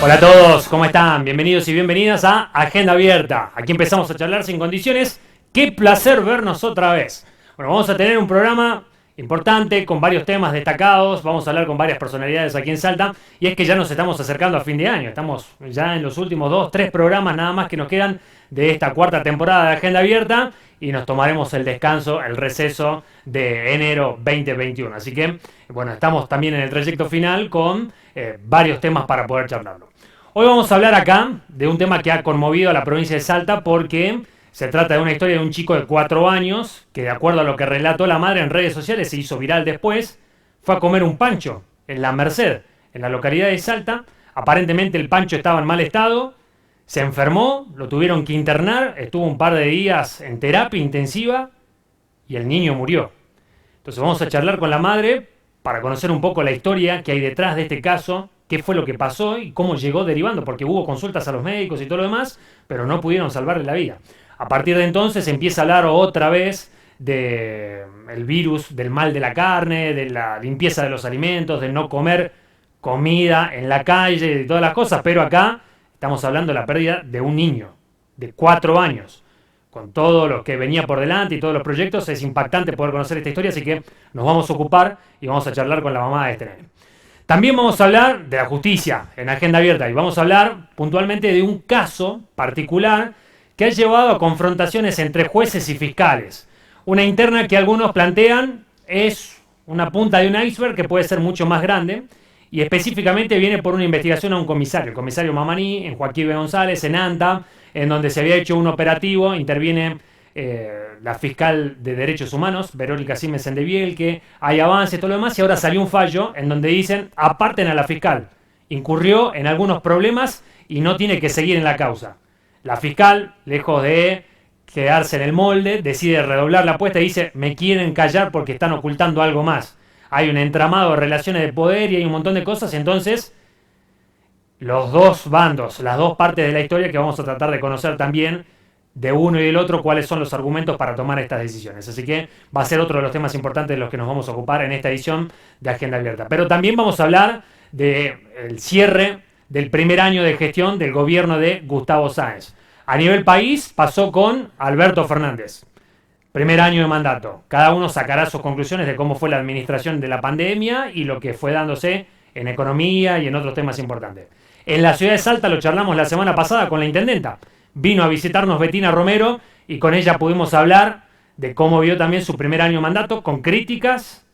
Hola a todos, ¿cómo están? Bienvenidos y bienvenidas a Agenda Abierta. Aquí empezamos a charlar sin condiciones. ¡Qué placer vernos otra vez! Bueno, vamos a tener un programa importante con varios temas destacados. Vamos a hablar con varias personalidades aquí en Salta. Y es que ya nos estamos acercando a fin de año. Estamos ya en los últimos 2-3 programas nada más que nos quedan de esta cuarta temporada de Agenda Abierta. Y nos tomaremos el descanso, el receso de enero 2021. Así que, bueno, estamos también en el trayecto final con varios temas para poder charlarlo. Hoy vamos a hablar acá de un tema que ha conmovido a la provincia de Salta porque se trata de una historia de un chico de 4 años que, de acuerdo a lo que relató la madre en redes sociales, se hizo viral después, fue a comer un pancho en La Merced, en la localidad de Salta. Aparentemente el pancho estaba en mal estado, se enfermó, lo tuvieron que internar, estuvo un par de días en terapia intensiva y el niño murió. Entonces vamos a charlar con la madre para conocer un poco la historia que hay detrás de este caso, qué fue lo que pasó y cómo llegó derivando, porque hubo consultas a los médicos y todo lo demás, pero no pudieron salvarle la vida. A partir de entonces empieza a hablar otra vez del virus, del mal de la carne, de la limpieza de los alimentos, de no comer comida en la calle, de todas las cosas, pero acá estamos hablando de la pérdida de un niño de 4 años. Con todo lo que venía por delante y todos los proyectos, es impactante poder conocer esta historia, así que nos vamos a ocupar y vamos a charlar con la mamá de este nene. También vamos a hablar de la justicia en Agenda Abierta y vamos a hablar puntualmente de un caso particular que ha llevado a confrontaciones entre jueces y fiscales. Una interna que algunos plantean es una punta de un iceberg que puede ser mucho más grande y específicamente viene por una investigación a un comisario, el comisario Mamaní, en Joaquín B. González, en ANTA, en donde se había hecho un operativo, interviene la fiscal de Derechos Humanos, Verónica Simes Sendeviel, que hay avances, todo lo demás, y ahora salió un fallo en donde dicen, aparten a la fiscal, incurrió en algunos problemas y no tiene que seguir en la causa. La fiscal, lejos de quedarse en el molde, decide redoblar la apuesta y dice, me quieren callar porque están ocultando algo más. Hay un entramado de relaciones de poder y hay un montón de cosas, entonces los dos bandos, las dos partes de la historia que vamos a tratar de conocer también de uno y del otro, cuáles son los argumentos para tomar estas decisiones. Así que va a ser otro de los temas importantes de los que nos vamos a ocupar en esta edición de Agenda Abierta. Pero también vamos a hablar del cierre del primer año de gestión del gobierno de Gustavo Sáenz. A nivel país pasó con Alberto Fernández. Primer año de mandato. Cada uno sacará sus conclusiones de cómo fue la administración de la pandemia y lo que fue dándose en economía y en otros temas importantes. En la ciudad de Salta lo charlamos la semana pasada con la intendenta. Vino a visitarnos Betina Romero y con ella pudimos hablar de cómo vio también su primer año de mandato, con críticas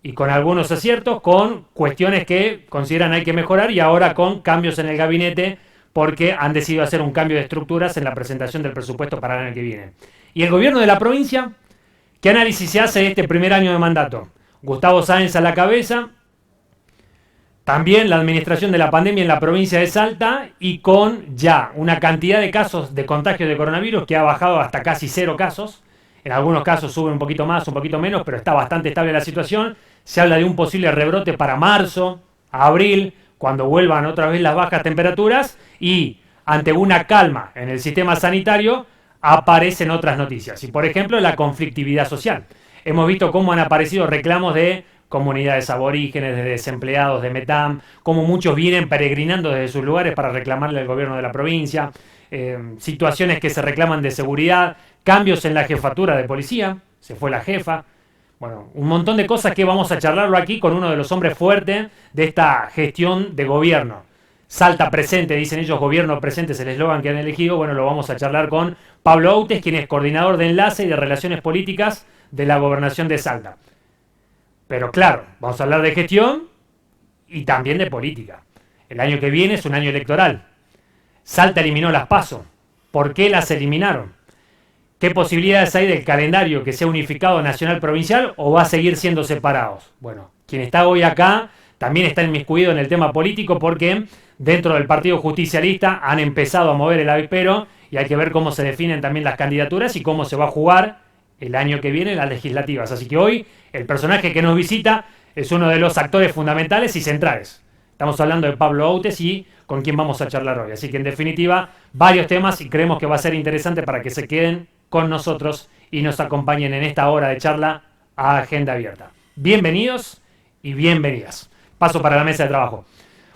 y con algunos aciertos, con cuestiones que consideran hay que mejorar y ahora con cambios en el gabinete porque han decidido hacer un cambio de estructuras en la presentación del presupuesto para el año que viene. Y el gobierno de la provincia, ¿qué análisis se hace de este primer año de mandato? Gustavo Sáenz a la cabeza. También la administración de la pandemia en la provincia de Salta y con ya una cantidad de casos de contagio de coronavirus que ha bajado hasta casi 0 casos. En algunos casos sube un poquito más, un poquito menos, pero está bastante estable la situación. Se habla de un posible rebrote para marzo, abril, cuando vuelvan otra vez las bajas temperaturas y ante una calma en el sistema sanitario aparecen otras noticias. Y por ejemplo la conflictividad social. Hemos visto cómo han aparecido reclamos de comunidades aborígenes, de desempleados, de METAM, como muchos vienen peregrinando desde sus lugares para reclamarle al gobierno de la provincia, situaciones que se reclaman de seguridad, cambios en la jefatura de policía, se fue la jefa, bueno, un montón de cosas que vamos a charlarlo aquí con uno de los hombres fuertes de esta gestión de gobierno. Salta presente, dicen ellos, gobierno presente es el eslogan que han elegido. Bueno, lo vamos a charlar con Pablo Outes, quien es coordinador de enlace y de relaciones políticas de la gobernación de Salta. Pero claro, vamos a hablar de gestión y también de política. El año que viene es un año electoral. Salta eliminó las PASO. ¿Por qué las eliminaron? ¿Qué posibilidades hay del calendario que sea unificado nacional-provincial o va a seguir siendo separados? Bueno, quien está hoy acá también está inmiscuido en el tema político porque dentro del Partido Justicialista han empezado a mover el avispero y hay que ver cómo se definen también las candidaturas y cómo se va a jugar el año que viene las legislativas. Así que hoy el personaje que nos visita es uno de los actores fundamentales y centrales. Estamos hablando de Pablo Outes y con quien vamos a charlar hoy. Así que en definitiva, varios temas y creemos que va a ser interesante para que se queden con nosotros y nos acompañen en esta hora de charla a Agenda Abierta. Bienvenidos y bienvenidas. Paso para la mesa de trabajo.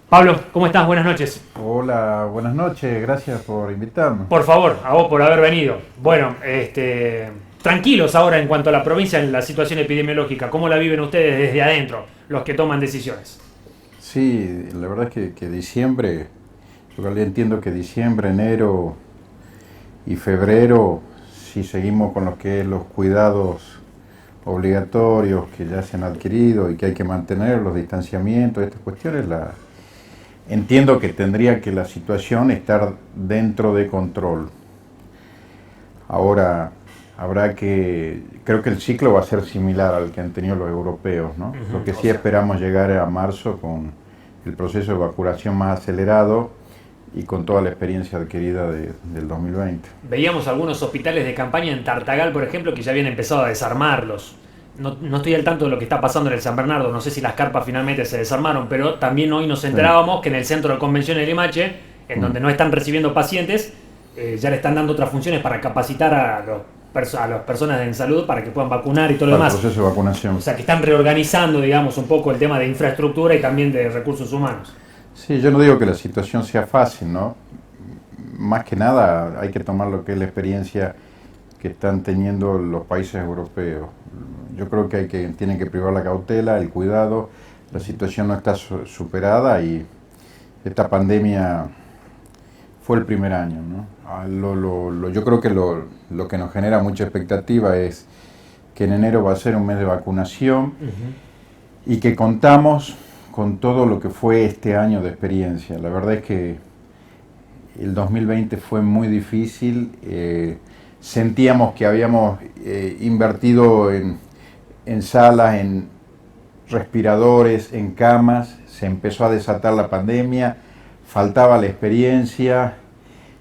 Pablo, ¿cómo estás? Buenas noches. Hola, buenas noches, gracias por invitarme. Por favor, a vos por haber venido. Bueno, tranquilos ahora en cuanto a la provincia en la situación epidemiológica. ¿Cómo la viven ustedes desde adentro, los que toman decisiones? Sí, la verdad es que diciembre, yo entiendo que diciembre, enero y febrero, si seguimos con los cuidados obligatorios que ya se han adquirido y que hay que mantener, los distanciamientos, estas cuestiones, entiendo que tendría que la situación estar dentro de control. Ahora, creo que el ciclo va a ser similar al que han tenido los europeos, ¿no? Lo que sí esperamos llegar a marzo con el proceso de vacunación más acelerado y con toda la experiencia adquirida del 2020. Veíamos algunos hospitales de campaña en Tartagal, por ejemplo, que ya habían empezado a desarmarlos. No estoy al tanto de lo que está pasando en el San Bernardo, no sé si las carpas finalmente se desarmaron, pero también hoy nos enterábamos que en el centro de convenciones de Limache, en donde no están recibiendo pacientes, ya le están dando otras funciones para capacitar a las personas en salud para que puedan vacunar y todo lo demás. El proceso de vacunación. O sea, que están reorganizando, digamos, un poco el tema de infraestructura y también de recursos humanos. Sí, yo no digo que la situación sea fácil, ¿no? Más que nada hay que tomar lo que es la experiencia que están teniendo los países europeos. Yo creo que tienen que privar la cautela, el cuidado. La situación no está superada y esta pandemia fue el primer año, ¿no? Yo creo que lo que nos genera mucha expectativa es que en enero va a ser un mes de vacunación y que contamos con todo lo que fue este año de experiencia. La verdad es que el 2020 fue muy difícil. Sentíamos que habíamos invertido en salas, en respiradores, en camas. Se empezó a desatar la pandemia, faltaba la experiencia.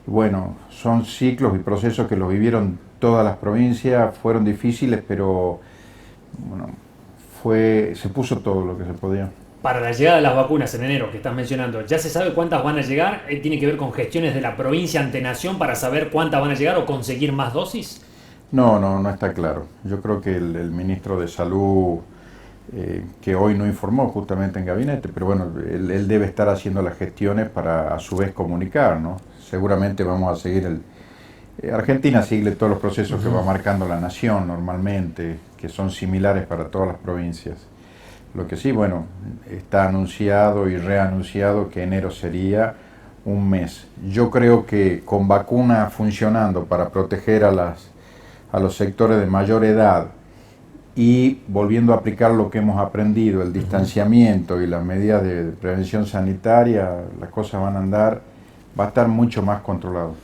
Bueno, son ciclos y procesos que los vivieron todas las provincias, fueron difíciles, pero bueno, se puso todo lo que se podía. Para la llegada de las vacunas en enero que estás mencionando, ¿ya se sabe cuántas van a llegar? ¿Tiene que ver con gestiones de la provincia ante nación para saber cuántas van a llegar o conseguir más dosis? No está claro. Yo creo que el ministro de Salud, que hoy no informó justamente en gabinete, pero bueno, él debe estar haciendo las gestiones para a su vez comunicar, ¿no? Seguramente vamos a seguir Argentina sigue todos los procesos que va marcando la nación normalmente, que son similares para todas las provincias. Lo que sí, bueno, está anunciado y reanunciado que enero sería un mes. Yo creo que con vacuna funcionando para proteger a los sectores de mayor edad y volviendo a aplicar lo que hemos aprendido, el distanciamiento y las medidas de prevención sanitaria, las cosas van a andar, va a estar mucho más controlado.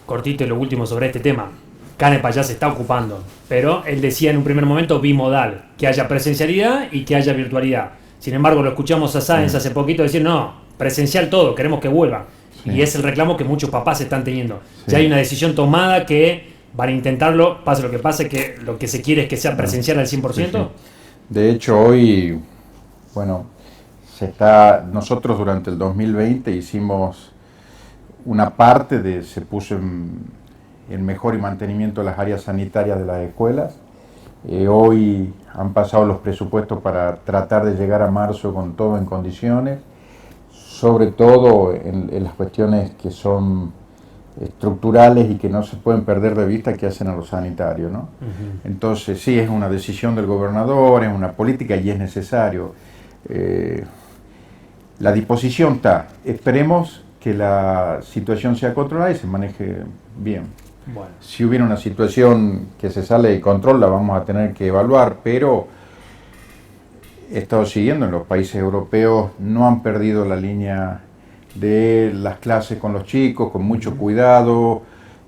Cortito y lo último sobre este tema. Canepa ya se está ocupando, pero él decía en un primer momento bimodal, que haya presencialidad y que haya virtualidad. Sin embargo, lo escuchamos a Sáenz hace poquito decir, no, presencial todo, queremos que vuelva. Sí. Y es el reclamo que muchos papás están teniendo. Sí. Ya hay una decisión tomada que van a intentarlo, pase lo que pase, que lo que se quiere es que sea presencial al 100%. Sí. De hecho, hoy, bueno, nosotros durante el 2020 hicimos una parte se puso en mejor y mantenimiento de las áreas sanitarias de las escuelas. Hoy han pasado los presupuestos para tratar de llegar a marzo con todo en condiciones, sobre todo en las cuestiones que son estructurales y que no se pueden perder de vista que hacen a los sanitarios, ¿no? Entonces sí, es una decisión del gobernador, es una política y es necesario. La disposición está, esperemos que la situación sea controlada y se maneje bien. Bueno. Si hubiera una situación que se sale de control, la vamos a tener que evaluar, pero he estado siguiendo en los países europeos, no han perdido la línea de las clases con los chicos, con mucho cuidado,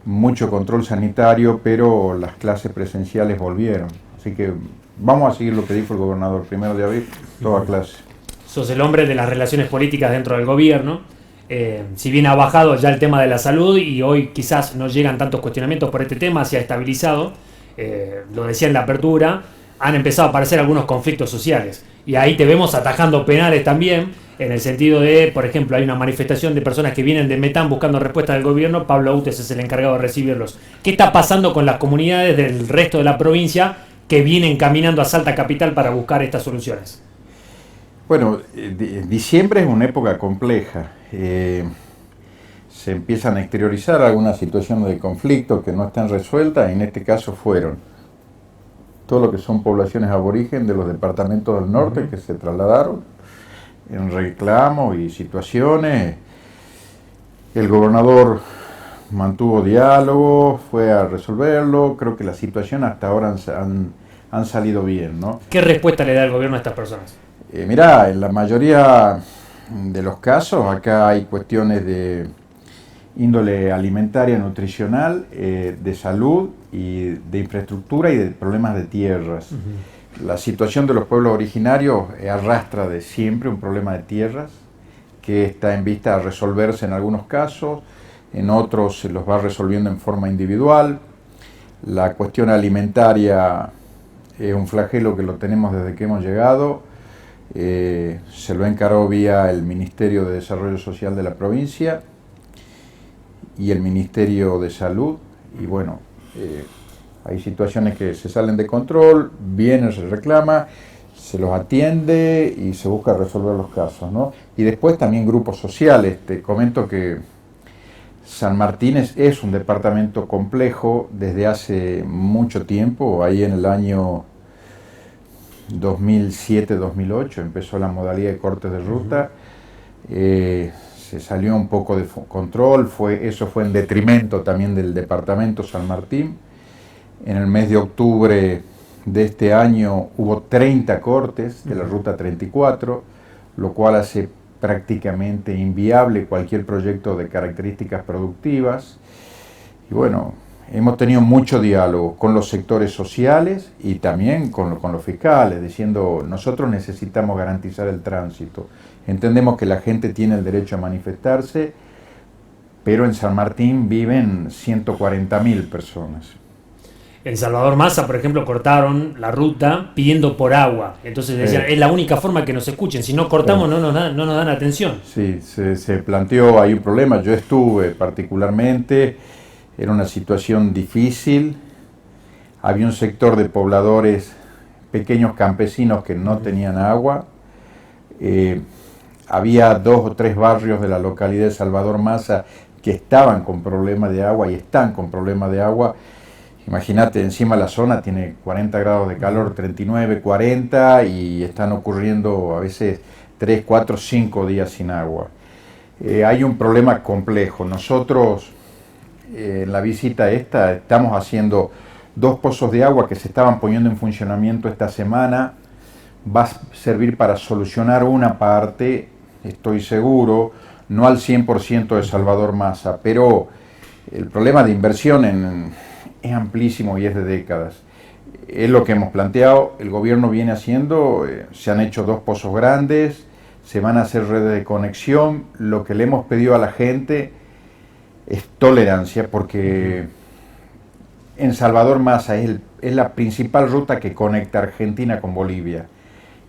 mucho control sanitario, pero las clases presenciales volvieron. Así que vamos a seguir lo que dijo el gobernador, 1 de abril, toda clase. Sos el hombre de las relaciones políticas dentro del gobierno. Si bien ha bajado ya el tema de la salud y hoy quizás no llegan tantos cuestionamientos por este tema, se ha estabilizado, lo decía en la apertura, han empezado a aparecer algunos conflictos sociales y ahí te vemos atajando penales también, en el sentido de, por ejemplo, hay una manifestación de personas que vienen de Metán buscando respuesta del gobierno, Pablo Utes es el encargado de recibirlos. ¿Qué está pasando con las comunidades del resto de la provincia que vienen caminando a Salta Capital para buscar estas soluciones? Bueno, diciembre es una época compleja. Se empiezan a exteriorizar algunas situaciones de conflicto que no están resueltas, y en este caso fueron todo lo que son poblaciones aborigen de los departamentos del norte que se trasladaron en reclamo y situaciones. El gobernador mantuvo diálogo, fue a resolverlo. Creo que la situación hasta ahora han salido bien, ¿no? ¿Qué respuesta le da el gobierno a estas personas? Mirá, en la mayoría de los casos acá hay cuestiones de índole alimentaria, nutricional, de salud y de infraestructura y de problemas de tierras. La situación de los pueblos originarios arrastra de siempre un problema de tierras que está en vista a resolverse en algunos casos, en otros se los va resolviendo en forma individual. La cuestión alimentaria es un flagelo que lo tenemos desde que hemos llegado. Se lo encaró vía el Ministerio de Desarrollo Social de la provincia y el Ministerio de Salud, y bueno, hay situaciones que se salen de control, viene, se reclama, se los atiende y se busca resolver los casos, ¿no? Y después también grupos sociales. Te comento que San Martín es un departamento complejo desde hace mucho tiempo. Ahí en el año 2007-2008 empezó la modalidad de cortes de ruta. Se salió un poco de control, eso fue en detrimento también del departamento San Martín. En el mes de octubre de este año hubo 30 cortes de la ruta 34, lo cual hace prácticamente inviable cualquier proyecto de características productivas. Y bueno, hemos tenido mucho diálogo con los sectores sociales y también con los fiscales, diciendo nosotros necesitamos garantizar el tránsito. Entendemos que la gente tiene el derecho a manifestarse, pero en San Martín viven 140.000 personas. En Salvador Massa, por ejemplo, cortaron la ruta pidiendo por agua. Entonces decían, es la única forma que nos escuchen. Si no cortamos, no nos dan atención. Sí, se planteó ahí un problema. Yo estuve particularmente, era una situación difícil. Había un sector de pobladores, pequeños campesinos que no tenían agua. Había 2 o 3 barrios de la localidad de Salvador Massa que estaban con problemas de agua y están con problemas de agua. Imagínate, encima la zona tiene 40 grados de calor, 39, 40, y están ocurriendo a veces 3, 4, 5 días sin agua. Hay un problema complejo. Nosotros, en la visita esta, estamos haciendo 2 pozos de agua que se estaban poniendo en funcionamiento esta semana. Va a servir para solucionar una parte, estoy seguro, no al 100% de Salvador Massa, pero el problema de inversión es amplísimo y es de décadas. Es lo que hemos planteado, el gobierno viene haciendo, se han hecho 2 pozos grandes, se van a hacer redes de conexión. Lo que le hemos pedido a la gente es tolerancia, porque en Salvador Massa es la principal ruta que conecta Argentina con Bolivia,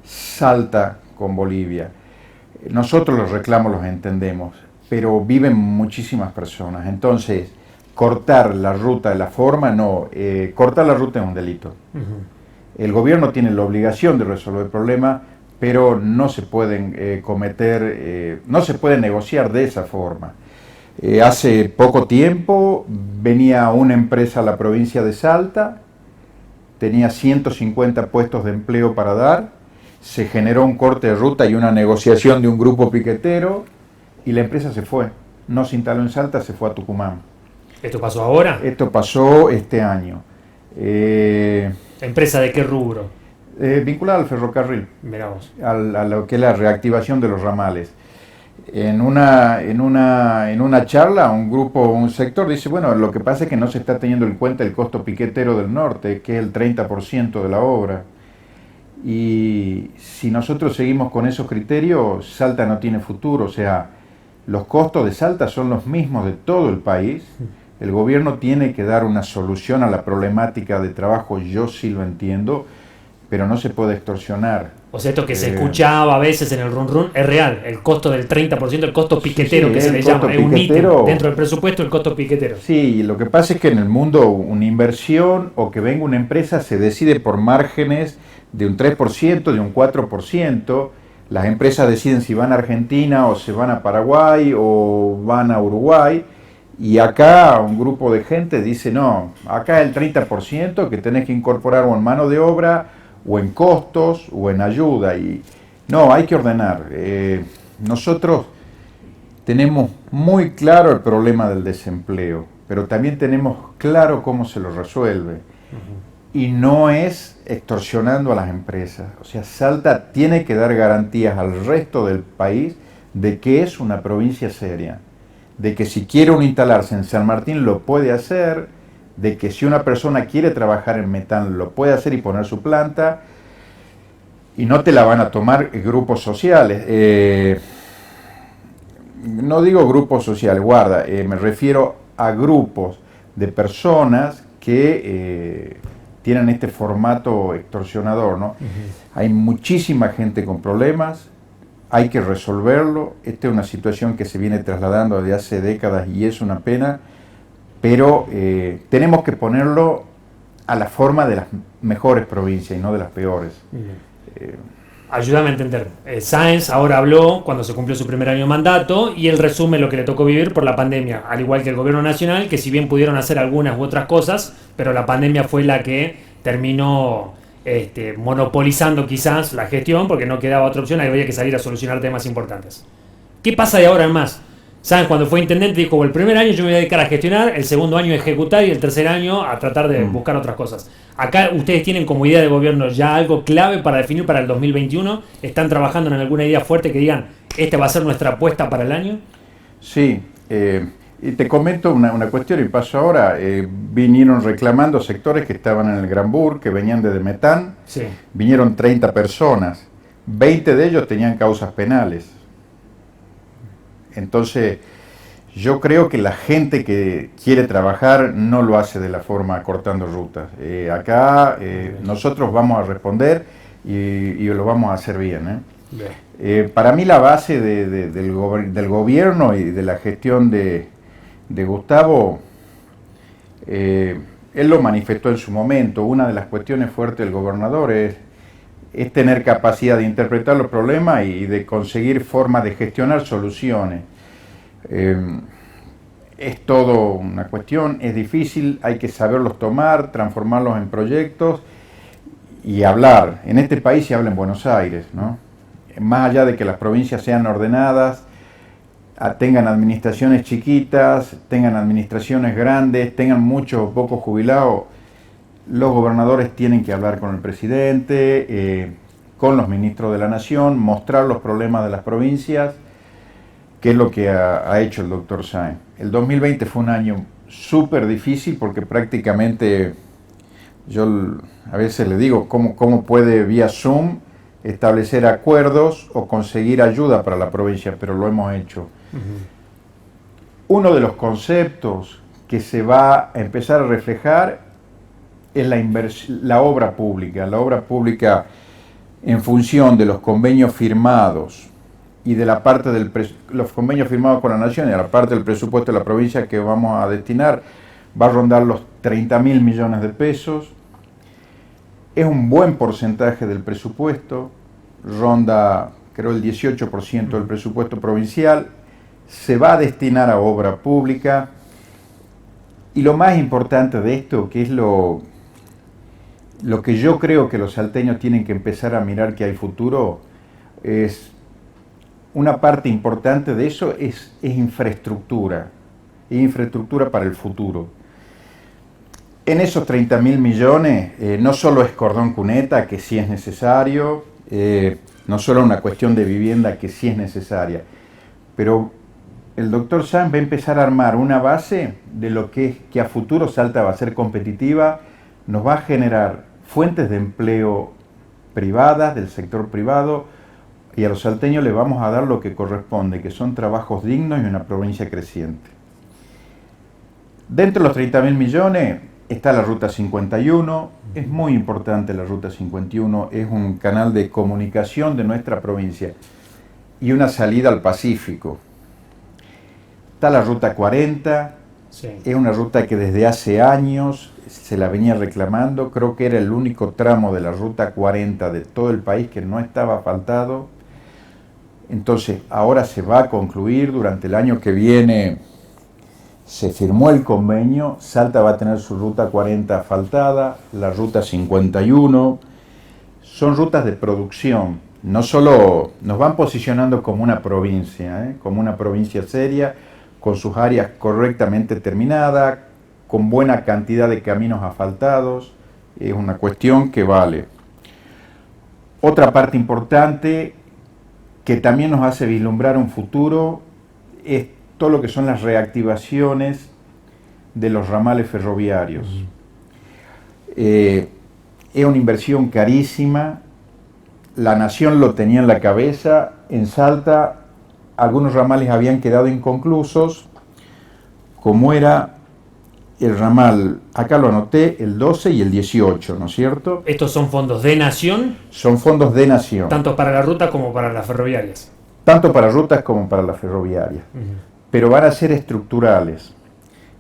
Salta con Bolivia. Nosotros los reclamos los entendemos, pero viven muchísimas personas. Entonces, cortar la ruta de la forma, no. Cortar la ruta es un delito. El gobierno tiene la obligación de resolver el problema, pero no se pueden no se puede negociar de esa forma. Hace poco tiempo venía una empresa a la provincia de Salta, tenía 150 puestos de empleo para dar, se generó un corte de ruta y una negociación de un grupo piquetero, y la empresa se fue. No se instaló en Salta, se fue a Tucumán. ¿Esto pasó ahora? Esto pasó este año. ¿Empresa de qué rubro? Vinculada al ferrocarril, Mirá vos. a lo que es la reactivación de los ramales. En una charla, un sector dice, bueno, lo que pasa es que no se está teniendo en cuenta el costo piquetero del norte, que es el 30% de la obra. Y si nosotros seguimos con esos criterios, Salta no tiene futuro. O sea, los costos de Salta son los mismos de todo el país. El gobierno tiene que dar una solución a la problemática de trabajo, yo sí lo entiendo, pero no se puede extorsionar. O sea, esto que se escuchaba a veces en el run run es real. El costo del 30%, el costo piquetero, sí, que se le llama, es un ítem dentro del presupuesto, el costo piquetero. Sí, lo que pasa es que en el mundo una inversión o que venga una empresa se decide por márgenes de un 3%, de un 4%. Las empresas deciden si van a Argentina o se van a Paraguay o van a Uruguay. Y acá un grupo de gente dice, no, acá el 30% que tenés que incorporar o en mano de obra, o en costos, o en ayuda. Y no, hay que ordenar. Nosotros tenemos muy claro el problema del desempleo, pero también tenemos claro cómo se lo resuelve. Y no es extorsionando a las empresas. O sea, Salta tiene que dar garantías al resto del país de que es una provincia seria, de que si quiere uno instalarse en San Martín lo puede hacer, de que si una persona quiere trabajar en Metán lo puede hacer y poner su planta, y no te la van a tomar grupos sociales. No digo grupos sociales, guarda, me refiero a grupos de personas que tienen este formato extorsionador, ¿no? Hay muchísima gente con problemas, hay que resolverlo. Esta es una situación que se viene trasladando desde hace décadas y es una pena, pero tenemos que ponerlo a la forma de las mejores provincias y no de las peores. Ayúdame a entender. Sáenz ahora habló cuando se cumplió su primer año de mandato y él resume lo que le tocó vivir por la pandemia, al igual que el gobierno nacional, que si bien pudieron hacer algunas u otras cosas, pero la pandemia fue la que terminó monopolizando quizás la gestión porque no quedaba otra opción, había que salir a solucionar temas importantes. ¿Qué pasa de ahora en más? Sáenz cuando fue intendente dijo, el primer año yo me voy a dedicar a gestionar, el segundo año a ejecutar y el tercer año a tratar de buscar otras cosas. Acá ustedes tienen como idea de gobierno ya algo clave para definir para el 2021. ¿Están trabajando en alguna idea fuerte que digan, esta va a ser nuestra apuesta para el año? Sí, y te comento una cuestión y paso ahora. Vinieron reclamando sectores que estaban en el Gran Bur, que venían desde Metán. Sí. Vinieron 30 personas, 20 de ellos tenían causas penales. Entonces, yo creo que la gente que quiere trabajar no lo hace de la forma cortando rutas. Acá nosotros vamos a responder y lo vamos a hacer bien. Para mí la base del gobierno y de la gestión de Gustavo, él lo manifestó en su momento. Una de las cuestiones fuertes del gobernador es tener capacidad de interpretar los problemas y de conseguir formas de gestionar soluciones. Es todo una cuestión, es difícil, hay que saberlos tomar, transformarlos en proyectos y hablar. En este país se habla en Buenos Aires, ¿no? Más allá de que las provincias sean ordenadas, tengan administraciones chiquitas, tengan administraciones grandes, tengan muchos o pocos jubilados, los gobernadores tienen que hablar con el presidente, con los ministros de la Nación, mostrar los problemas de las provincias, que es lo que ha hecho el doctor Sáenz. El 2020 fue un año súper difícil porque prácticamente, yo a veces le digo, ¿cómo puede vía Zoom establecer acuerdos o conseguir ayuda para la provincia? Pero lo hemos hecho. Uno de los conceptos que se va a empezar a reflejar es la obra pública. La obra pública en función de los convenios firmados y de la parte los convenios firmados con la Nación y de la parte del presupuesto de la provincia que vamos a destinar, va a rondar los 30.000 millones de pesos. Es un buen porcentaje del presupuesto, ronda creo el 18% del presupuesto provincial, se va a destinar a obra pública. Y lo más importante de esto, que es lo que yo creo que los salteños tienen que empezar a mirar que hay futuro, es una parte importante de eso es infraestructura, infraestructura para el futuro. En esos 30.000 millones no solo es cordón cuneta, que sí es necesario, no solo una cuestión de vivienda que sí es necesaria, pero el doctor Sáenz va a empezar a armar una base de lo que a futuro Salta va a ser competitiva, nos va a generar fuentes de empleo privadas, del sector privado, y a los salteños les vamos a dar lo que corresponde, que son trabajos dignos y una provincia creciente. Dentro de los 30.000 millones está la Ruta 51, es muy importante la Ruta 51, es un canal de comunicación de nuestra provincia y una salida al Pacífico. Está la Ruta 40, sí. Es una ruta que desde hace años se la venía reclamando, creo que era el único tramo de la Ruta 40 de todo el país que no estaba asfaltado. Entonces, ahora se va a concluir, durante el año que viene se firmó el convenio, Salta va a tener su ruta 40 asfaltada, la ruta 51, son rutas de producción, no solo nos van posicionando como una provincia, como una provincia seria, con sus áreas correctamente terminadas, con buena cantidad de caminos asfaltados, es una cuestión que vale. Otra parte importante que también nos hace vislumbrar un futuro es todo lo que son las reactivaciones de los ramales ferroviarios. Es una inversión carísima, la nación lo tenía en la cabeza, en Salta algunos ramales habían quedado inconclusos, como era el ramal, acá lo anoté, el 12 y el 18, ¿no es cierto? ¿Estos son fondos de nación? Son fondos de nación. Tanto para la ruta como para las ferroviarias. Tanto para rutas como para las ferroviarias. Pero van a ser estructurales.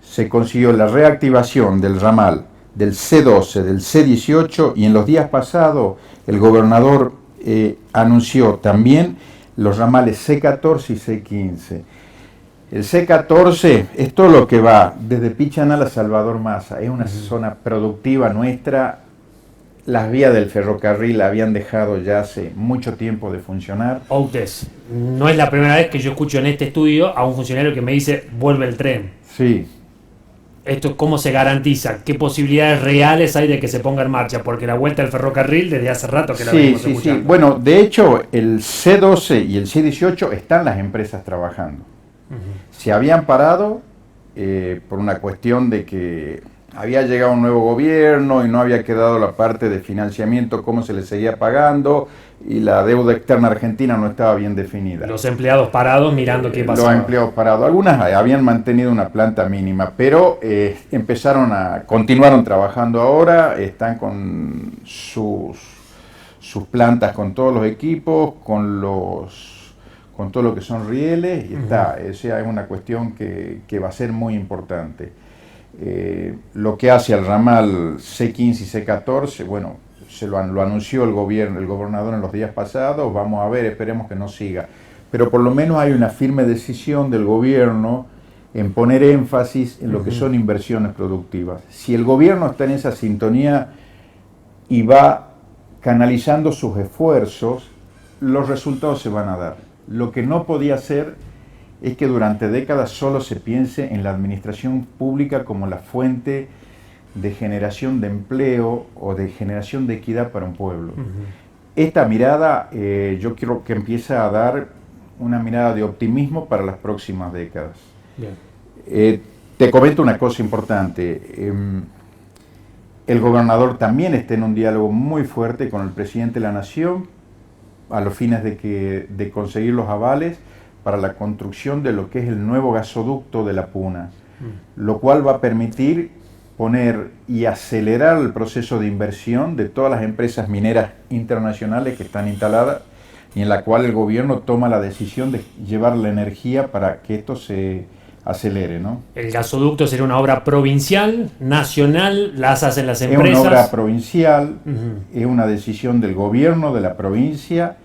Se consiguió la reactivación del ramal del C12, del C18 y en los días pasados el gobernador anunció también los ramales C14 y C15. El C14 es todo lo que va desde Pichanal a Salvador Massa, es una zona productiva nuestra. Las vías del ferrocarril habían dejado ya hace mucho tiempo de funcionar. Outes, no es la primera vez que yo escucho en este estudio a un funcionario que me dice vuelve el tren. Sí. ¿Esto cómo se garantiza? ¿Qué posibilidades reales hay de que se ponga en marcha? Porque la vuelta del ferrocarril desde hace rato que la venimos escuchando. Sí. Bueno, de hecho, el C12 y el C18 están las empresas trabajando. Se habían parado por una cuestión de que había llegado un nuevo gobierno y no había quedado la parte de financiamiento, cómo se le seguía pagando, y la deuda externa argentina no estaba bien definida. Los empleados parados mirando qué pasaba. Los empleados parados. Algunas habían mantenido una planta mínima, pero continuaron trabajando ahora, están con sus plantas, con todos los equipos, con todo lo que son rieles, y está. Esa es una cuestión que va a ser muy importante. Lo que hace al ramal C15 y C14, bueno, lo anunció el gobernador en los días pasados, vamos a ver, esperemos que no siga. Pero por lo menos hay una firme decisión del gobierno en poner énfasis en lo que son inversiones productivas. Si el gobierno está en esa sintonía y va canalizando sus esfuerzos, los resultados se van a dar. Lo que no podía ser es que durante décadas solo se piense en la administración pública como la fuente de generación de empleo o de generación de equidad para un pueblo. Esta mirada yo quiero que empiece a dar una mirada de optimismo para las próximas décadas. Te comento una cosa importante. El gobernador también está en un diálogo muy fuerte con el presidente de la Nación a los fines de conseguir los avales para la construcción de lo que es el nuevo gasoducto de La Puna, lo cual va a permitir poner y acelerar el proceso de inversión de todas las empresas mineras internacionales que están instaladas y en la cual el gobierno toma la decisión de llevar la energía para que esto se acelere, ¿no? El gasoducto sería una obra provincial, nacional, las hacen las empresas. Es una obra provincial, es una decisión del gobierno de la provincia,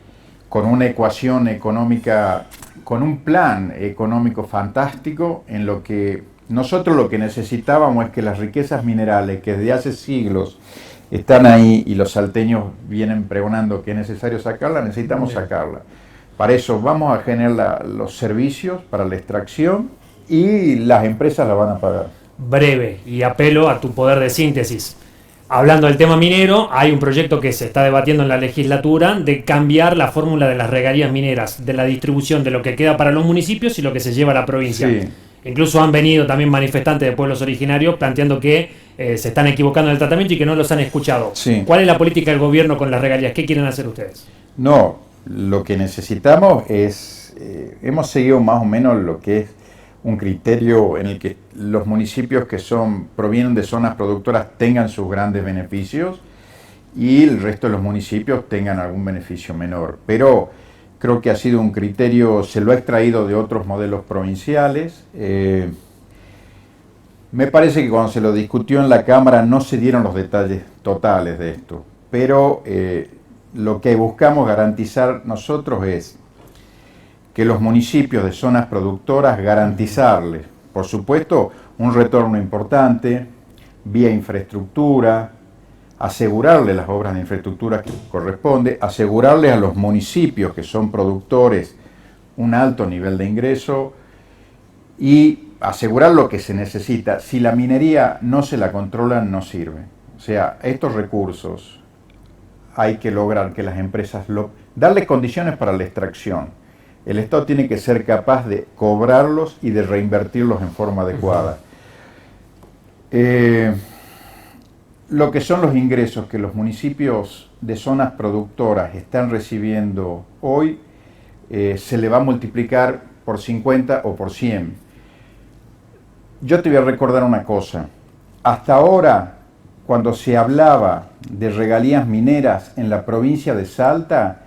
con una ecuación económica, con un plan económico fantástico, en lo que nosotros lo que necesitábamos es que las riquezas minerales que desde hace siglos están ahí y los salteños vienen pregonando que es necesario sacarla, necesitamos sacarla. Para eso vamos a generar los servicios para la extracción y las empresas la van a pagar. Breve, y apelo a tu poder de síntesis. Hablando del tema minero, hay un proyecto que se está debatiendo en la legislatura de cambiar la fórmula de las regalías mineras, de la distribución de lo que queda para los municipios y lo que se lleva a la provincia. Sí. Incluso han venido también manifestantes de pueblos originarios planteando que se están equivocando en el tratamiento y que no los han escuchado. Sí. ¿Cuál es la política del gobierno con las regalías? ¿Qué quieren hacer ustedes? No, lo que necesitamos es, hemos seguido más o menos lo que es un criterio en el que los municipios que provienen de zonas productoras tengan sus grandes beneficios y el resto de los municipios tengan algún beneficio menor. Pero creo que ha sido un criterio, se lo ha extraído de otros modelos provinciales. Me parece que cuando se lo discutió en la Cámara no se dieron los detalles totales de esto, pero lo que buscamos garantizar nosotros es que los municipios de zonas productoras garantizarles, por supuesto, un retorno importante, vía infraestructura, asegurarle las obras de infraestructura que corresponde, asegurarle a los municipios que son productores un alto nivel de ingreso y asegurar lo que se necesita. Si la minería no se la controlan, no sirve. O sea, estos recursos hay que lograr que las empresas darle condiciones para la extracción. El Estado tiene que ser capaz de cobrarlos y de reinvertirlos en forma adecuada. Lo que son los ingresos que los municipios de zonas productoras están recibiendo hoy, se le va a multiplicar por 50 o por 100. Yo te voy a recordar una cosa. Hasta ahora, cuando se hablaba de regalías mineras en la provincia de Salta,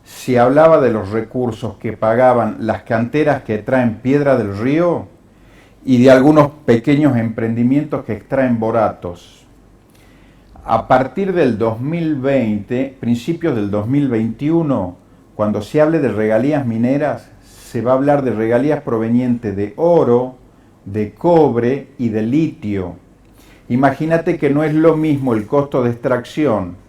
se hablaba de los recursos que pagaban las canteras que traen piedra del río y de algunos pequeños emprendimientos que extraen boratos. A partir del 2020, principios del 2021, cuando se hable de regalías mineras, se va a hablar de regalías provenientes de oro, de cobre y de litio. Imagínate que no es lo mismo el costo de extracción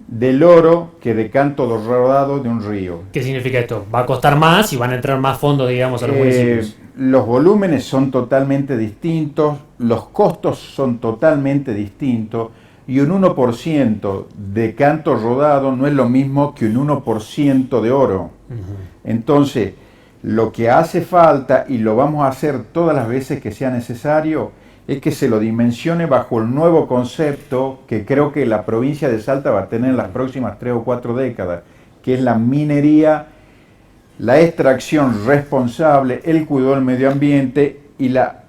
del oro que de canto rodado de un río. ¿Qué significa esto? ¿Va a costar más y van a entrar más fondos, digamos, a los municipios? Los volúmenes son totalmente distintos, los costos son totalmente distintos, y un 1% de canto rodado no es lo mismo que un 1% de oro. Entonces, lo que hace falta, y lo vamos a hacer todas las veces que sea necesario, es que se lo dimensione bajo el nuevo concepto que creo que la provincia de Salta va a tener en las próximas 3 o 4 décadas, que es la minería, la extracción responsable, el cuidado del medio ambiente y la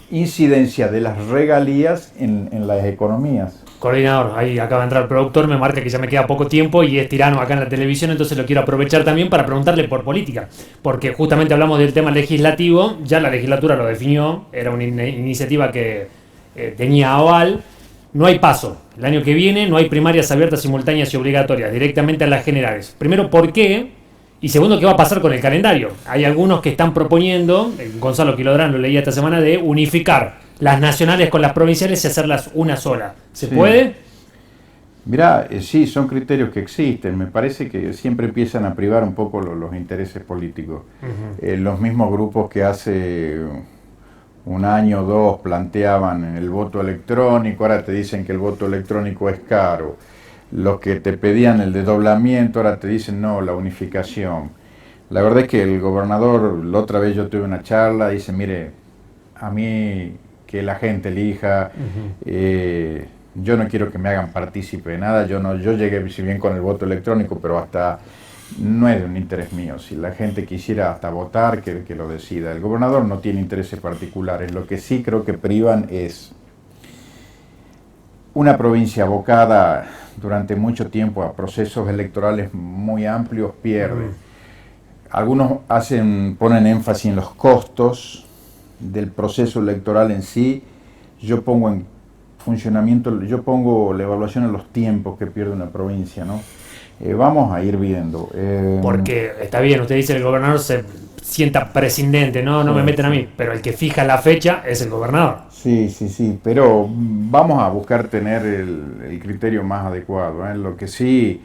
incidencia de las regalías en las economías. Coordinador, ahí acaba de entrar el productor, me marca que ya me queda poco tiempo y es tirano acá en la televisión, entonces lo quiero aprovechar también para preguntarle por política, porque justamente hablamos del tema legislativo, ya la legislatura lo definió, era una iniciativa que tenía aval, no hay paso, el año que viene no hay primarias abiertas, simultáneas y obligatorias, directamente a las generales. Primero, ¿por qué? Y segundo, ¿qué va a pasar con el calendario? Hay algunos que están proponiendo, Gonzalo Quilodrán lo leía esta semana, de unificar las nacionales con las provinciales y hacerlas una sola. ¿Se puede? Mirá, sí, son criterios que existen. Me parece que siempre empiezan a privar un poco los intereses políticos. Los mismos grupos que hace un año o dos planteaban el voto electrónico, ahora te dicen que el voto electrónico es caro. Los que te pedían el desdoblamiento, ahora te dicen no, la unificación. La verdad es que el gobernador, la otra vez yo tuve una charla, dice, mire, a mí que la gente elija, yo no quiero que me hagan partícipe de nada, yo llegué si bien con el voto electrónico, pero hasta no es de un interés mío. Si la gente quisiera hasta votar, que lo decida. El gobernador no tiene intereses particulares. Lo que sí creo que privan es una provincia abocada durante mucho tiempo a procesos electorales muy amplios, pierde. Algunos ponen énfasis en los costos del proceso electoral en sí. Yo pongo en funcionamiento, yo pongo la evaluación en los tiempos que pierde una provincia, ¿no? Vamos a ir viendo. Porque está bien, usted dice el gobernador se sienta prescindente, no me meten a mí, pero el que fija la fecha es el gobernador. Sí, pero vamos a buscar tener el criterio más adecuado, ¿eh? Lo que sí,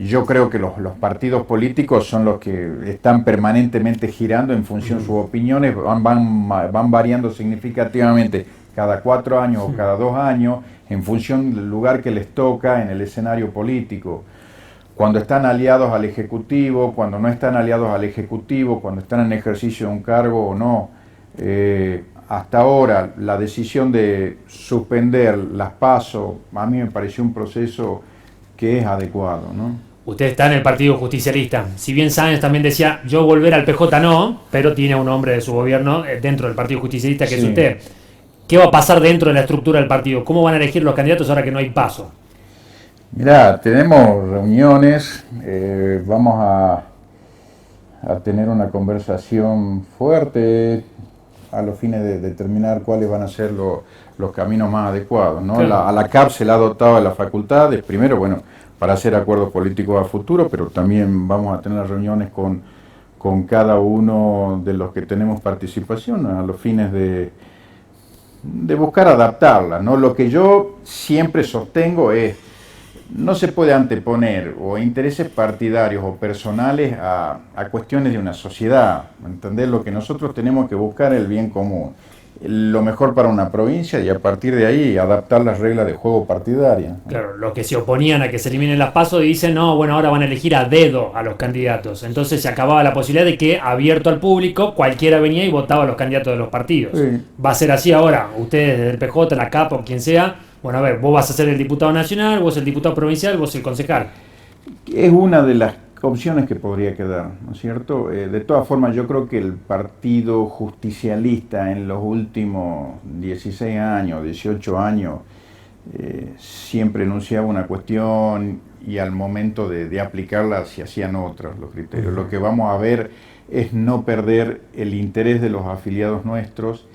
yo creo que los partidos políticos son los que están permanentemente girando en función de sus opiniones, van variando significativamente cada 4 años o cada 2 años en función del lugar que les toca en el escenario político. Cuando están aliados al Ejecutivo, cuando no están aliados al Ejecutivo, cuando están en ejercicio de un cargo o no. Hasta ahora, la decisión de suspender las PASO, a mí me pareció un proceso que es adecuado, ¿no? Usted está en el Partido Justicialista. Si bien Sáenz también decía, yo volver al PJ no, pero tiene un hombre de su gobierno dentro del Partido Justicialista que es usted. ¿Qué va a pasar dentro de la estructura del partido? ¿Cómo van a elegir los candidatos ahora que no hay paso? Mirá, tenemos reuniones, vamos a tener una conversación fuerte a los fines de determinar cuáles van a ser los caminos más adecuados, ¿no? Claro. A la CAP se le ha dotado de las facultades, primero, bueno, para hacer acuerdos políticos a futuro, pero también vamos a tener reuniones con con cada uno de los que tenemos participación a los fines de buscar adaptarla, ¿no? Lo que yo siempre sostengo es, no se puede anteponer o intereses partidarios o personales a cuestiones de una sociedad, ¿entendés? Lo que nosotros tenemos que buscar es el bien común, lo mejor para una provincia y a partir de ahí adaptar las reglas de juego partidarias. Claro, los que se oponían a que se eliminen las PASO dicen, no, bueno, ahora van a elegir a dedo a los candidatos. Entonces se acababa la posibilidad de que, abierto al público, cualquiera venía y votaba a los candidatos de los partidos. Sí. Va a ser así ahora, ustedes desde el PJ, la CAP o quien sea, bueno, a ver, vos vas a ser el diputado nacional, vos el diputado provincial, vos el concejal. Es una de las opciones que podría quedar, ¿no es cierto? De todas formas, yo creo que el partido justicialista en los últimos 16 años, 18 años, siempre enunciaba una cuestión y al momento de aplicarla se hacían otros los criterios. Lo que vamos a ver es no perder el interés de los afiliados nuestros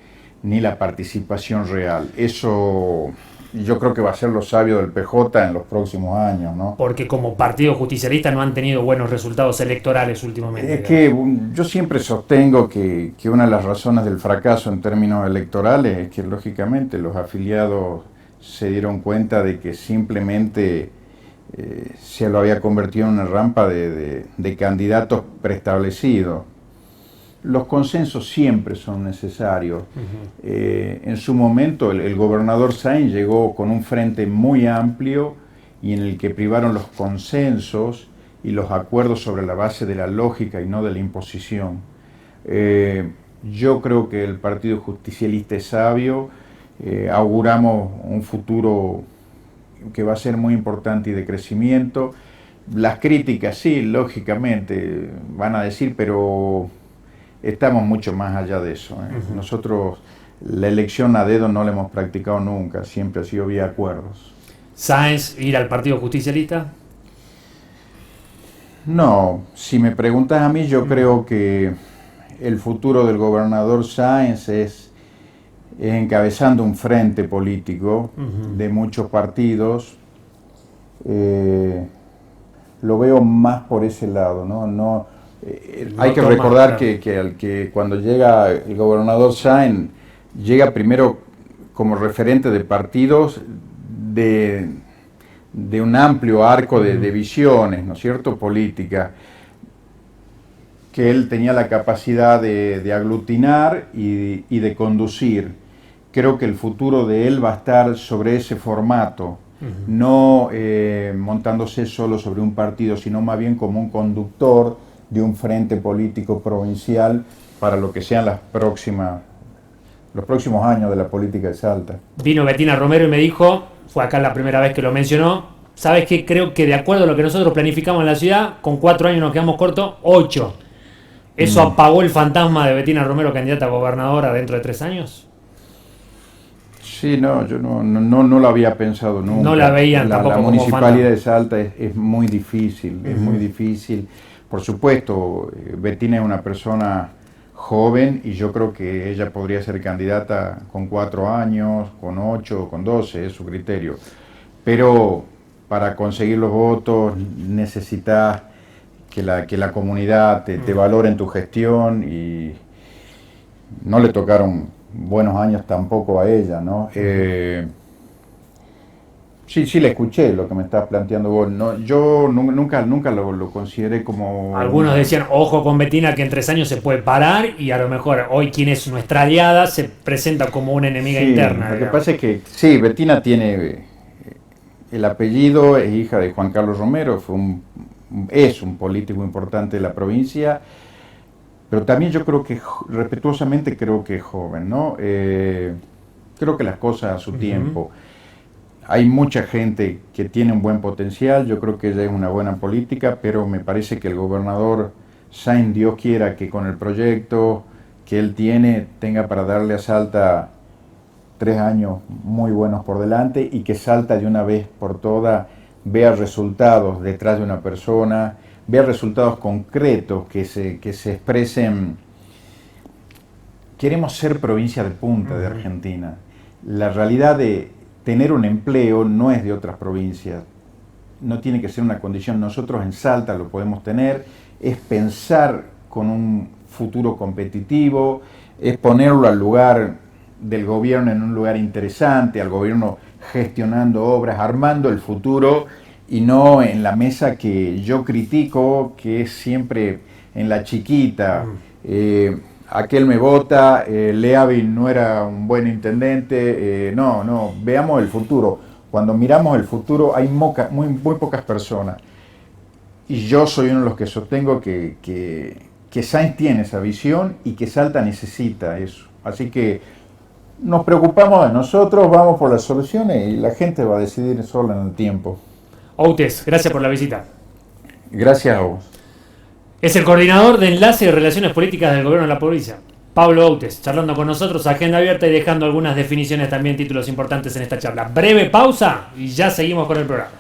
ni la participación real. Eso yo creo que va a ser lo sabio del PJ en los próximos años, ¿no? Porque como partido justicialista no han tenido buenos resultados electorales últimamente. Es que yo siempre sostengo que una de las razones del fracaso en términos electorales es que lógicamente los afiliados se dieron cuenta de que simplemente se lo había convertido en una rampa de candidatos preestablecidos. Los consensos siempre son necesarios. En su momento el gobernador Sáenz llegó con un frente muy amplio y en el que privaron los consensos y los acuerdos sobre la base de la lógica y no de la imposición. Yo creo que el Partido Justicialista es sabio, auguramos un futuro que va a ser muy importante y de crecimiento. Las críticas sí, lógicamente, van a decir, pero estamos mucho más allá de eso. Nosotros la elección a dedo no la hemos practicado nunca, siempre ha sido vía acuerdos. ¿Sáenz ir al Partido Justicialista? No, si me preguntas a mí, yo creo que el futuro del gobernador Sáenz es encabezando un frente político de muchos partidos. Lo veo más por ese lado, ¿no? Hay que recordar que cuando llega el gobernador Sáenz, llega primero como referente de partidos de un amplio arco de visiones, ¿no es cierto?, políticas, que él tenía la capacidad de aglutinar y de conducir. Creo que el futuro de él va a estar sobre ese formato, no montándose solo sobre un partido, sino más bien como un conductor de un frente político provincial para lo que sean los próximos años de la política de Salta. Vino Bettina Romero y me dijo, fue acá la primera vez que lo mencionó, ¿sabes qué? Creo que de acuerdo a lo que nosotros planificamos en la ciudad, con 4 años nos quedamos cortos, 8. ¿Eso apagó el fantasma de Bettina Romero, candidata a gobernadora, dentro de 3 años? Sí, no, yo no lo había pensado nunca. No la veían tampoco la como municipalidad de Salta es muy difícil, es muy difícil. Por supuesto, Bettina es una persona joven y yo creo que ella podría ser candidata con 4 años, con 8, con 12, es su criterio. Pero para conseguir los votos necesitas que la comunidad te valore en tu gestión y no le tocaron buenos años tampoco a ella, ¿no? Sí, le escuché lo que me estás planteando vos. No, yo nunca lo consideré como... Algunos decían, ojo con Bettina, que en 3 años se puede parar y a lo mejor hoy quien es nuestra aliada se presenta como una enemiga interna. Lo que pasa es que, sí, Bettina tiene el apellido, es hija de Juan Carlos Romero, es un político importante de la provincia, pero también yo creo que, respetuosamente, creo que es joven, ¿no? Creo que las cosas a su tiempo. Hay mucha gente que tiene un buen potencial, yo creo que ella es una buena política, pero me parece que el gobernador Sáenz, Dios quiera que con el proyecto que él tiene, tenga para darle a Salta 3 años muy buenos por delante y que Salta de una vez por todas vea resultados detrás de una persona, vea resultados concretos que se expresen. Queremos ser provincia de punta de Argentina. La realidad de tener un empleo no es de otras provincias, no tiene que ser una condición. Nosotros en Salta lo podemos tener, es pensar con un futuro competitivo, es ponerlo al lugar del gobierno en un lugar interesante, al gobierno gestionando obras, armando el futuro y no en la mesa que yo critico, que es siempre en la chiquita. Aquel me vota, Leavin no era un buen intendente, no, veamos el futuro. Cuando miramos el futuro hay muy pocas personas. Y yo soy uno de los que sostengo que Sainz tiene esa visión y que Salta necesita eso. Así que nos preocupamos de nosotros, vamos por las soluciones y la gente va a decidir sola en el tiempo. Outes, gracias por la visita. Gracias a vos. Es el coordinador de Enlace de Relaciones Políticas del Gobierno de la Provincia, Pablo Outes, charlando con nosotros, agenda abierta y dejando algunas definiciones, también títulos importantes en esta charla. Breve pausa y ya seguimos con el programa.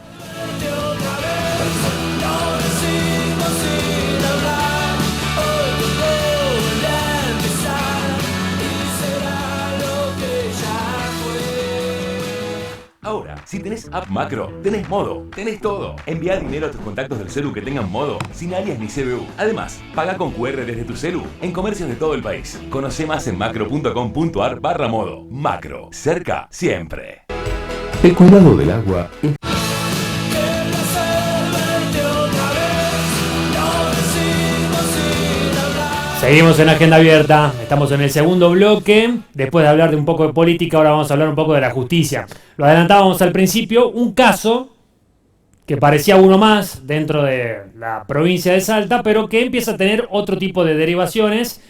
Ahora, si tenés App Macro, tenés Modo, tenés todo. Envía dinero a tus contactos del celu que tengan Modo, sin alias ni CBU. Además, paga con QR desde tu celu, en comercios de todo el país. Conoce más en macro.com.ar/modo. Macro, cerca siempre. El cuidado del agua es... Seguimos en Agenda Abierta, estamos en el segundo bloque. Después de hablar de un poco de política, ahora vamos a hablar un poco de la justicia. Lo adelantábamos al principio, un caso que parecía uno más dentro de la provincia de Salta, pero que empieza a tener otro tipo de derivaciones.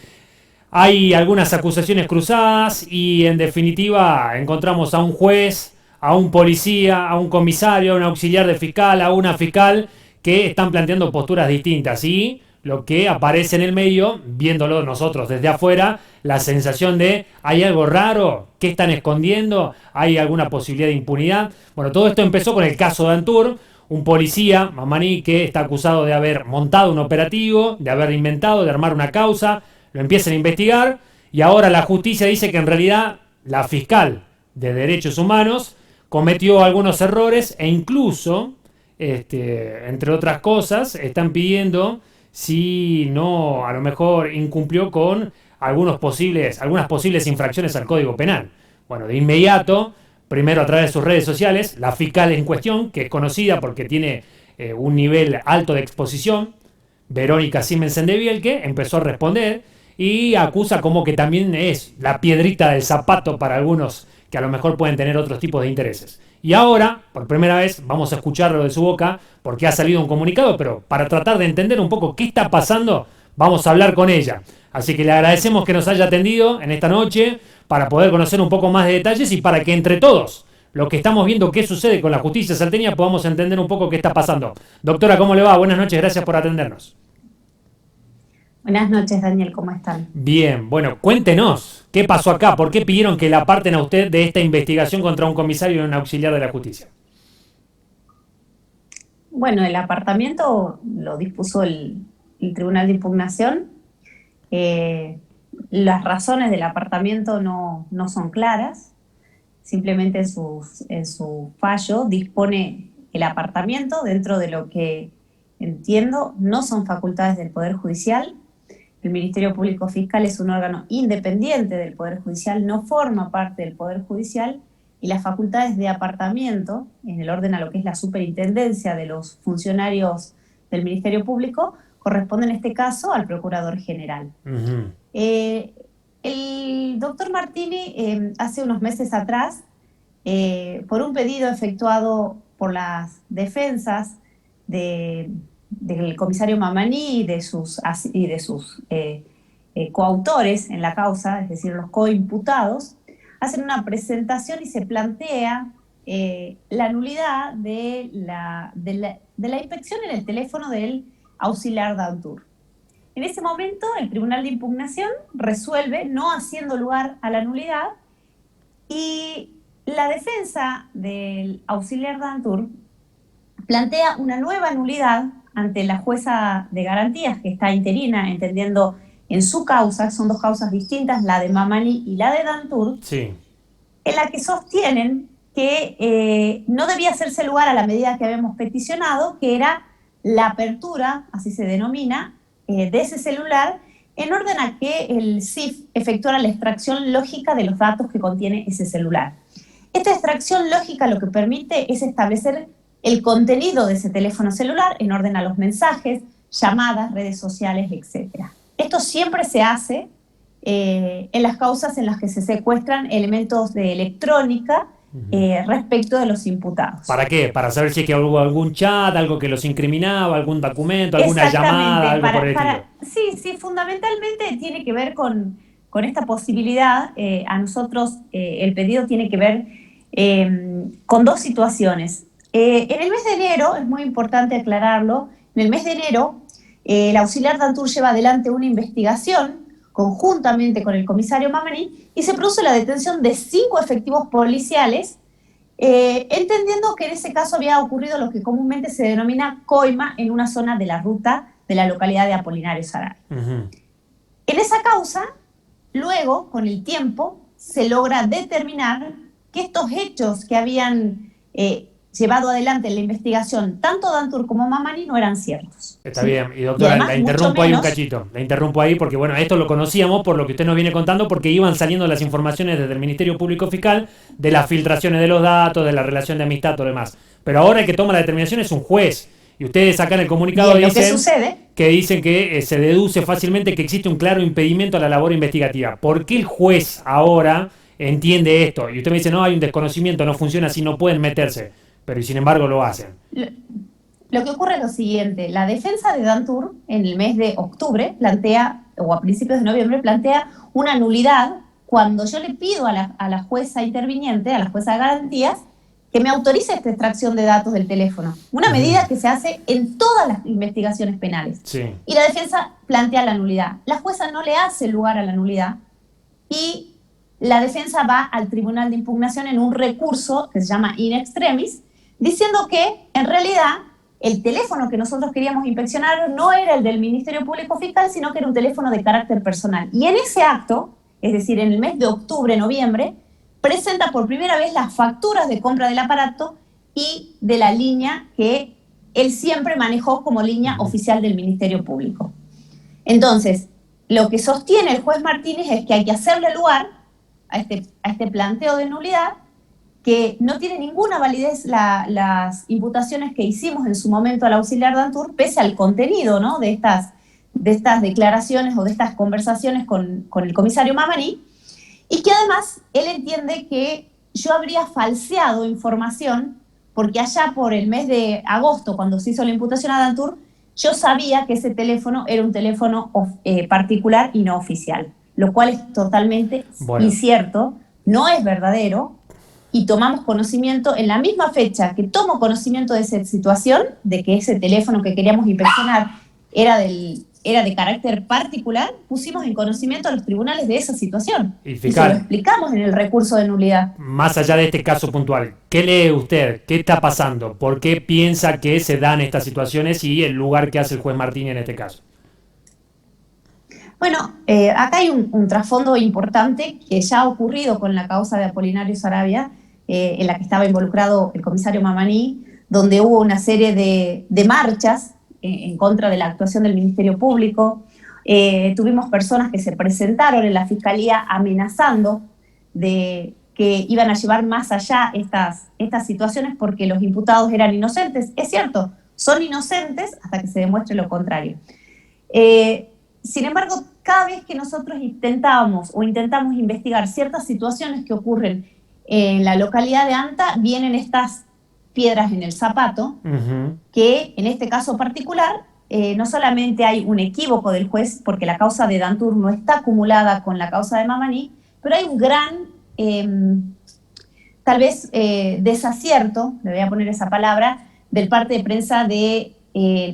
Hay algunas acusaciones cruzadas y en definitiva encontramos a un juez, a un policía, a un comisario, a un auxiliar de fiscal, a una fiscal que están planteando posturas distintas y lo que aparece en el medio, viéndolo nosotros desde afuera, la sensación de ¿hay algo raro? ¿Qué están escondiendo? ¿Hay alguna posibilidad de impunidad? Bueno, todo esto empezó con el caso de Antur, un policía, Mamaní, que está acusado de haber montado un operativo, de haber inventado, de armar una causa, lo empiezan a investigar y ahora la justicia dice que en realidad la fiscal de Derechos Humanos cometió algunos errores e incluso, entre otras cosas, están pidiendo si no, a lo mejor incumplió con algunas posibles infracciones al Código Penal. Bueno, de inmediato, primero a través de sus redes sociales, la fiscal en cuestión, que es conocida porque tiene un nivel alto de exposición, Verónica Simensen de Bielke, empezó a responder y acusa como que también es la piedrita del zapato para algunos que a lo mejor pueden tener otros tipos de intereses. Y ahora, por primera vez, vamos a escucharlo de su boca, porque ha salido un comunicado, pero para tratar de entender un poco qué está pasando, vamos a hablar con ella. Así que le agradecemos que nos haya atendido en esta noche, para poder conocer un poco más de detalles y para que entre todos, los que estamos viendo qué sucede con la justicia salteña, podamos entender un poco qué está pasando. Doctora, ¿cómo le va? Buenas noches, gracias por atendernos. Buenas noches, Daniel, ¿cómo están? Bien, bueno, cuéntenos, ¿qué pasó acá? ¿Por qué pidieron que la aparten a usted de esta investigación contra un comisario y un auxiliar de la justicia? Bueno, el apartamiento lo dispuso el Tribunal de Impugnación. Las razones del apartamiento no son claras. Simplemente en su fallo dispone el apartamiento dentro de lo que entiendo no son facultades del Poder Judicial. El Ministerio Público Fiscal es un órgano independiente del Poder Judicial, no forma parte del Poder Judicial, y las facultades de apartamiento, en el orden a lo que es la superintendencia de los funcionarios del Ministerio Público, corresponden en este caso al Procurador General. Uh-huh. El doctor Martini, hace unos meses atrás, por un pedido efectuado por las defensas del comisario Mamaní y de sus coautores en la causa, es decir, los coimputados, hacen una presentación y se plantea la nulidad de la inspección en el teléfono del auxiliar de Antur. En ese momento, el Tribunal de Impugnación resuelve no haciendo lugar a la nulidad y la defensa del auxiliar de Antur plantea una nueva nulidad ante la jueza de garantías, que está interina, entendiendo en su causa, son dos causas distintas, la de Mamaní y la de Antur, sí, en la que sostienen que no debía hacerse lugar a la medida que habíamos peticionado, que era la apertura, así se denomina, de ese celular en orden a que el CIF efectuara la extracción lógica de los datos que contiene ese celular. Esta extracción lógica lo que permite es establecer el contenido de ese teléfono celular en orden a los mensajes, llamadas, redes sociales, etc. Esto siempre se hace en las causas en las que se secuestran elementos de electrónica respecto de los imputados. ¿Para qué? Para saber si es que hubo algún chat, algo que los incriminaba, algún documento, alguna llamada, algo por el estilo. Sí, fundamentalmente tiene que ver con esta posibilidad. A nosotros el pedido tiene que ver con dos situaciones. En el mes de enero, es muy importante aclararlo, en el mes de enero el auxiliar Dantur lleva adelante una investigación conjuntamente con el comisario Mamani y se produce la detención de 5 efectivos policiales, entendiendo que en ese caso había ocurrido lo que comúnmente se denomina coima en una zona de la ruta de la localidad de Apolinario Saravia. En esa causa, luego, con el tiempo, se logra determinar que estos hechos que habían llevado adelante en la investigación, tanto Dantur como Mamani, no eran ciertos. Está bien, y doctora, la interrumpo ahí un cachito, la interrumpo ahí porque bueno, esto lo conocíamos por lo que usted nos viene contando, porque iban saliendo las informaciones desde el Ministerio Público Fiscal de las filtraciones de los datos, de la relación de amistad, todo lo demás. Pero ahora el que toma la determinación es un juez, y ustedes acá en el comunicado dicen que se deduce fácilmente que existe un claro impedimento a la labor investigativa. ¿Por qué el juez ahora entiende esto? Y usted me dice, no, hay un desconocimiento, no funciona así, no pueden meterse. Pero y sin embargo lo hacen. Lo que ocurre es lo siguiente: la defensa de Dantur en el mes de octubre plantea, o a principios de noviembre, plantea una nulidad cuando yo le pido a la jueza interviniente, a la jueza de garantías, que me autorice esta extracción de datos del teléfono. Una medida que se hace en todas las investigaciones penales. Sí. Y la defensa plantea la nulidad. La jueza no le hace lugar a la nulidad y la defensa va al Tribunal de Impugnación en un recurso que se llama in extremis, diciendo que, en realidad, el teléfono que nosotros queríamos inspeccionar no era el del Ministerio Público Fiscal, sino que era un teléfono de carácter personal. Y en ese acto, es decir, en el mes de octubre, noviembre, presenta por primera vez las facturas de compra del aparato y de la línea que él siempre manejó como línea oficial del Ministerio Público. Entonces, lo que sostiene el juez Martínez es que hay que hacerle lugar a este planteo de nulidad, que no tiene ninguna validez las imputaciones que hicimos en su momento al auxiliar Dantur, pese al contenido, ¿no?, de estas declaraciones o de estas conversaciones con el comisario Mamani, y que además él entiende que yo habría falseado información, porque allá por el mes de agosto, cuando se hizo la imputación a Dantur, yo sabía que ese teléfono era un teléfono particular y no oficial, lo cual es totalmente incierto, no es verdadero. Y tomamos conocimiento, en la misma fecha que tomo conocimiento de esa situación, de que ese teléfono que queríamos inspeccionar era de carácter particular, pusimos en conocimiento a los tribunales de esa situación. Y se lo explicamos en el recurso de nulidad. Más allá de este caso puntual, ¿qué lee usted? ¿Qué está pasando? ¿Por qué piensa que se dan estas situaciones y el lugar que hace el juez Martínez en este caso? Bueno, acá hay un trasfondo importante que ya ha ocurrido con la causa de Apolinario Saravia, en la que estaba involucrado el comisario Mamani, donde hubo una serie de marchas en contra de la actuación del Ministerio Público. Tuvimos personas que se presentaron en la Fiscalía amenazando de que iban a llevar más allá estas situaciones porque los imputados eran inocentes. Es cierto, son inocentes hasta que se demuestre lo contrario. Sin embargo, cada vez que nosotros intentamos investigar ciertas situaciones que ocurren en la localidad de Anta, vienen estas piedras en el zapato, que en este caso particular no solamente hay un equívoco del juez, porque la causa de Dantur no está acumulada con la causa de Mamani, pero hay un gran, tal vez, desacierto, le voy a poner esa palabra, del parte de prensa del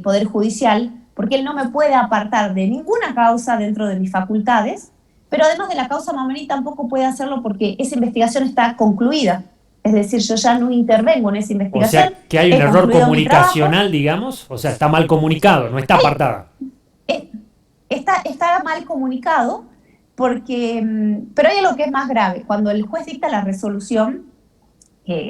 Poder Judicial, porque él no me puede apartar de ninguna causa dentro de mis facultades, pero además de la causa Mamani tampoco puede hacerlo porque esa investigación está concluida. Es decir, yo ya no intervengo en esa investigación. O sea, que hay un error comunicacional, digamos, o sea, está mal comunicado, no está apartada. Está mal comunicado, porque, pero hay algo que es más grave. Cuando el juez dicta la resolución,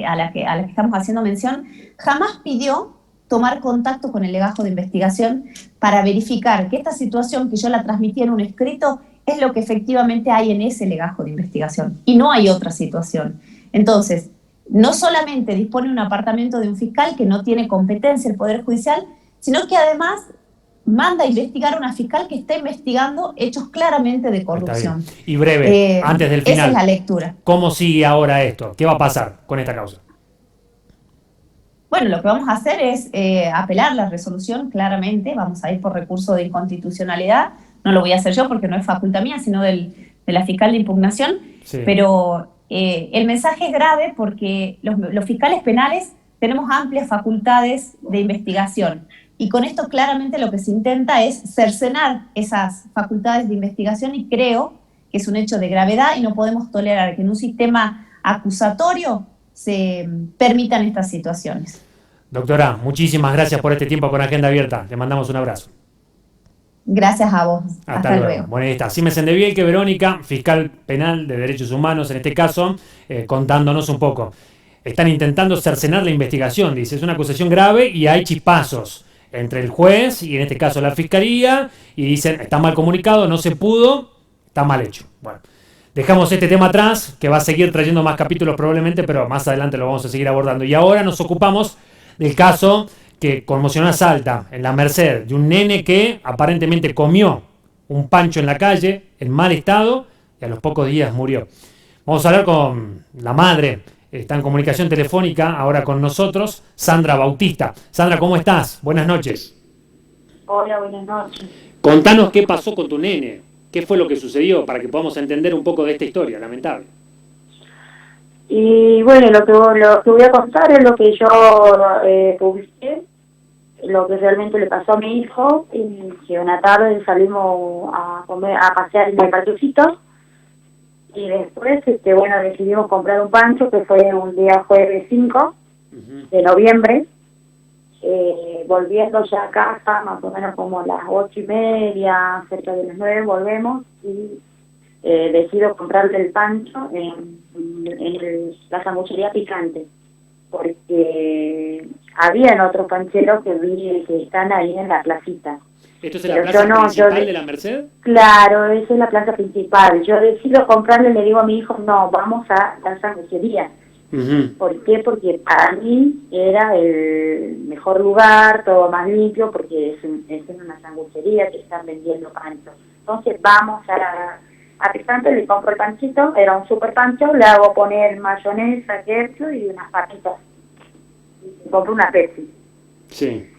a la que estamos haciendo mención, jamás pidió tomar contacto con el legajo de investigación para verificar que esta situación que yo la transmití en un escrito es lo que efectivamente hay en ese legajo de investigación y no hay otra situación. Entonces, no solamente dispone un apartamento de un fiscal que no tiene competencia el Poder Judicial, sino que además manda a investigar a una fiscal que está investigando hechos claramente de corrupción. Y breve, antes del final, esa es la lectura. ¿Cómo sigue ahora esto? ¿Qué va a pasar con esta causa? Bueno, lo que vamos a hacer es apelar la resolución claramente, vamos a ir por recurso de inconstitucionalidad, no lo voy a hacer yo porque no es facultad mía, sino de la fiscal de impugnación, sí. Pero el mensaje es grave porque los fiscales penales tenemos amplias facultades de investigación y con esto claramente lo que se intenta es cercenar esas facultades de investigación y creo que es un hecho de gravedad y no podemos tolerar que en un sistema acusatorio se permitan estas situaciones. Doctora, muchísimas gracias por este tiempo con Agenda Abierta. Le mandamos un abrazo. Gracias a vos. Hasta luego. Bueno, ahí está. Siemens Endebielke, Verónica, fiscal penal de derechos humanos, en este caso, contándonos un poco. Están intentando cercenar la investigación, dice. Es una acusación grave y hay chispazos entre el juez y en este caso la fiscalía y dicen, está mal comunicado, no se pudo, está mal hecho. Bueno, dejamos este tema atrás, que va a seguir trayendo más capítulos probablemente, pero más adelante lo vamos a seguir abordando. Y ahora nos ocupamos del caso que conmocionó a Salta, en la Merced, de un nene que aparentemente comió un pancho en la calle, en mal estado, y a los pocos días murió. Vamos a hablar con la madre, está en comunicación telefónica ahora con nosotros, Sandra Bautista. Sandra, ¿cómo estás? Buenas noches. Hola, buenas noches. Contanos qué pasó con tu nene, qué fue lo que sucedió, para que podamos entender un poco de esta historia, lamentable. Y bueno, lo que voy a contar es lo que yo publiqué, lo que realmente le pasó a mi hijo, que una tarde salimos a pasear en el parquecito, y después, bueno, decidimos comprar un pancho, que fue un día jueves 5 de noviembre, volviendo ya a casa, más o menos como las 8:30, cerca de las 9, volvemos, y decido comprarle el pancho en la sanguchería Picante, porque habían otros pancheros que vi que están ahí en la placita. ¿Esto es en la plaza principal de la Merced? Claro, esa es la plaza principal. Yo decido comprarle, le digo a mi hijo, no, vamos a la sanguchería. ¿Por qué? Porque para mí era el mejor lugar, todo más limpio, porque es una sanguchería que están vendiendo panchos. Entonces vamos a Picante, le compro el panchito, era un super pancho, le hago poner mayonesa, ketchup y unas papitas. Y compro una Pepsi. Sí.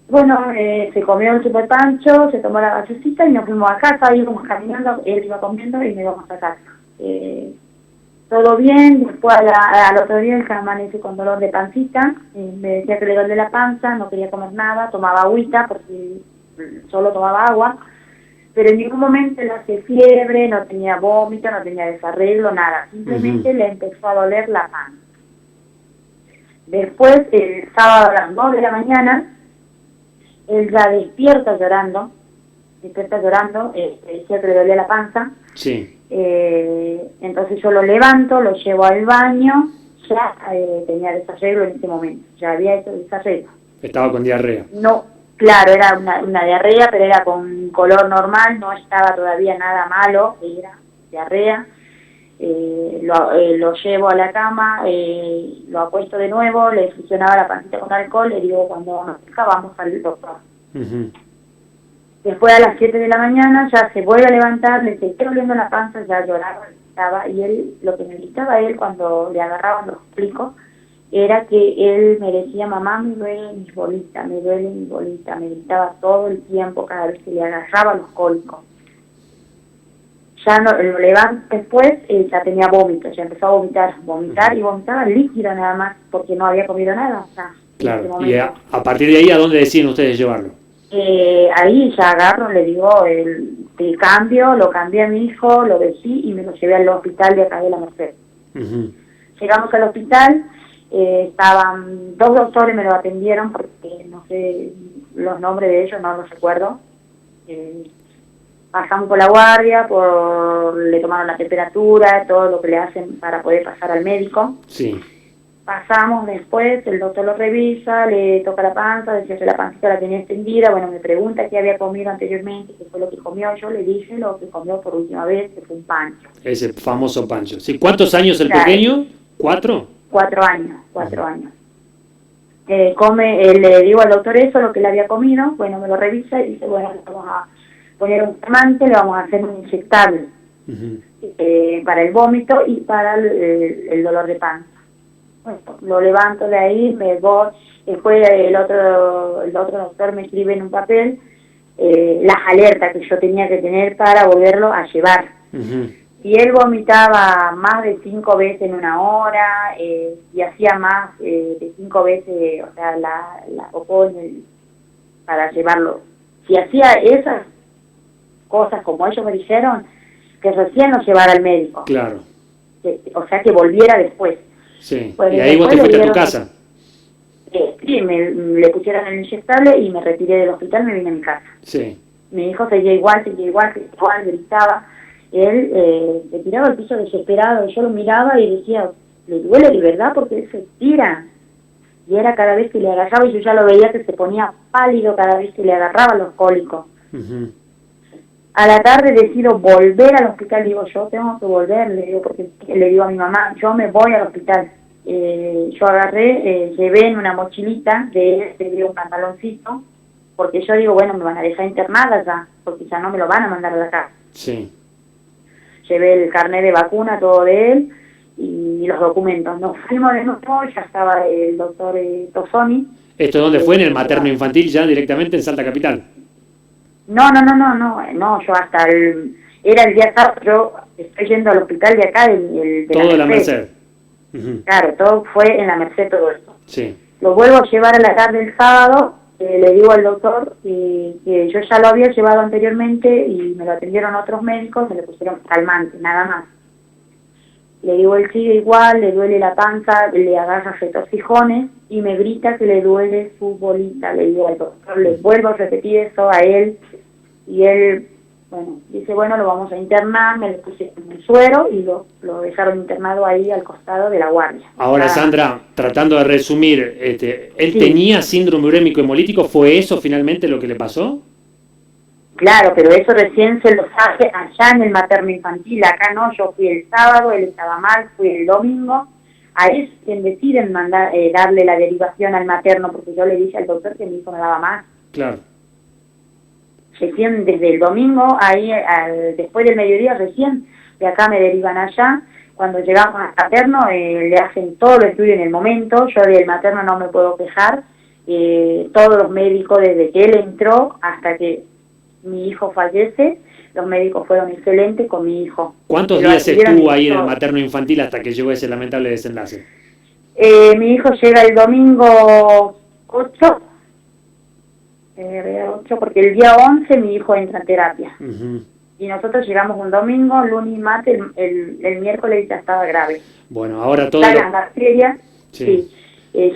Bueno, se comió el super pancho, se tomó la gaseosita y nos fuimos a casa, íbamos caminando, él iba comiendo y me íbamos a casa. Todo bien, después al otro día el que amanece con dolor de pancita, me decía que le dolía la panza, no quería comer nada, tomaba agüita porque solo tomaba agua, pero en ningún momento le hace fiebre, no tenía vómito, no tenía desarreglo, nada, simplemente le empezó a doler la panza. Después, el sábado a las 2 de la mañana, él ya despierta llorando, decía que le dolía la panza. Sí. Entonces yo lo levanto, lo llevo al baño, ya tenía desarreglo en ese momento, ya había hecho desarreglo. Estaba con diarrea. No, claro, era una diarrea, pero era con color normal, no estaba todavía nada malo, era diarrea. Lo llevo a la cama, lo acuesto de nuevo, le fusionaba la pancita con alcohol, le digo, cuando nos pica vamos al doctor. Después a las 7 de la mañana ya se vuelve a levantar, le estoy doliendo la panza, ya lloraba, gritaba, y él, lo que me gritaba él cuando le agarraban los plicos, era que él me decía, mamá, me duele mi bolita, me gritaba todo el tiempo cada vez que le agarraba los cólicos. Ya no, lo levanto después, ya tenía vómito, ya empezó a vomitar y vomitaba líquido nada más, porque no había comido nada. O sea, claro, y a partir de ahí, ¿a dónde deciden ustedes llevarlo? Ahí ya agarro, le digo, el cambio, lo cambié a mi hijo, lo vestí y me lo llevé al hospital de acá de la Merced. Llegamos al hospital, estaban 2 doctores, me lo atendieron porque no sé los nombres de ellos, no los recuerdo. Pasamos por la guardia, le tomaron la temperatura, todo lo que le hacen para poder pasar al médico. Sí. pasamos después, el doctor lo revisa, le toca la panza, decía que la pancita la tenía extendida, bueno, me pregunta qué había comido anteriormente, qué fue lo que comió, yo le dije lo que comió por última vez, que fue un pancho. Ese famoso pancho. ¿Sí? ¿Cuántos años el Claro. pequeño? ¿4? 4 años, 4 años. Le digo al doctor eso, lo que le había comido, bueno, me lo revisa y dice, bueno, le vamos a poner un calmante, le vamos a hacer un inyectable para el vómito y para el dolor de panza. Bueno, lo levanto de ahí, me voy, después el otro doctor me escribe en un papel las alertas que yo tenía que tener para volverlo a llevar. Y él vomitaba más de 5 veces en una hora, y hacía más de 5 veces, o sea, la popó para llevarlo. Si hacía esas cosas como ellos me dijeron, que recién lo llevara al médico. Claro. O sea, que volviera después. Sí. Pues Y ahí vos te después fuiste a le tu dieron- casa. Sí, le pusieron el inyectable y me retiré del hospital, me vine a mi casa. Sí. Mi hijo seguía igual, gritaba. Él se tiraba al piso desesperado, yo lo miraba y decía, le duele de verdad porque él se tira. Y era cada vez que le agarraba, y yo ya lo veía que se ponía pálido cada vez que le agarraba los cólicos. A la tarde decido volver al hospital, digo, yo tengo que volver, le digo, porque le digo a mi mamá, yo me voy al hospital. Yo agarré, llevé en una mochilita de un pantaloncito, porque yo digo, bueno, me van a dejar internada ya, porque ya no me lo van a mandar a la casa. Sí. Llevé el carnet de vacuna, todo de él, y los documentos. Nos fuimos de nuevo, ya estaba el doctor Tosoni. ¿Esto dónde fue? ¿En el materno infantil ya directamente en Salta Capital? No, yo hasta era el día sábado, yo estoy yendo al hospital de acá, de Todo de la Merced. Merced. Claro, todo fue en la Merced todo esto. Sí. Lo vuelvo a llevar a la tarde del sábado, le digo al doctor que yo ya lo había llevado anteriormente y me lo atendieron otros médicos, me le pusieron calmante, nada más. Le digo, él sigue igual, le duele la panza, le agarra retorcijones y me grita que le duele su bolita. Le digo al doctor, le vuelvo a repetir eso a él y él, bueno, dice, bueno, lo vamos a internar, me le puse un suero y lo dejaron internado ahí al costado de la guardia. Ahora, Sandra, tratando de resumir, ¿él Sí. tenía síndrome urémico hemolítico? ¿Fue eso finalmente lo que le pasó? Claro, pero eso recién se lo sabe allá en el materno infantil, acá no, yo fui el sábado, él estaba mal, fui el domingo, ahí es quien deciden darle la derivación al materno, porque yo le dije al doctor que mi hijo no daba más. Claro. Recién desde el domingo, ahí después del mediodía recién, de acá me derivan allá, cuando llegamos al materno le hacen todo el estudio en el momento, yo del materno no me puedo quejar, todos los médicos desde que él entró hasta que mi hijo fallece, los médicos fueron excelentes con mi hijo. ¿Cuántos Lo días atendieron estuvo ahí en el todo. materno infantil hasta que llegó ese lamentable desenlace? Mi hijo llega el domingo 8, porque el día 11 mi hijo entra en terapia. Y nosotros llegamos un domingo, lunes y martes, el miércoles ya estaba grave. Bueno, ahora todo... Las bacterias, Sí.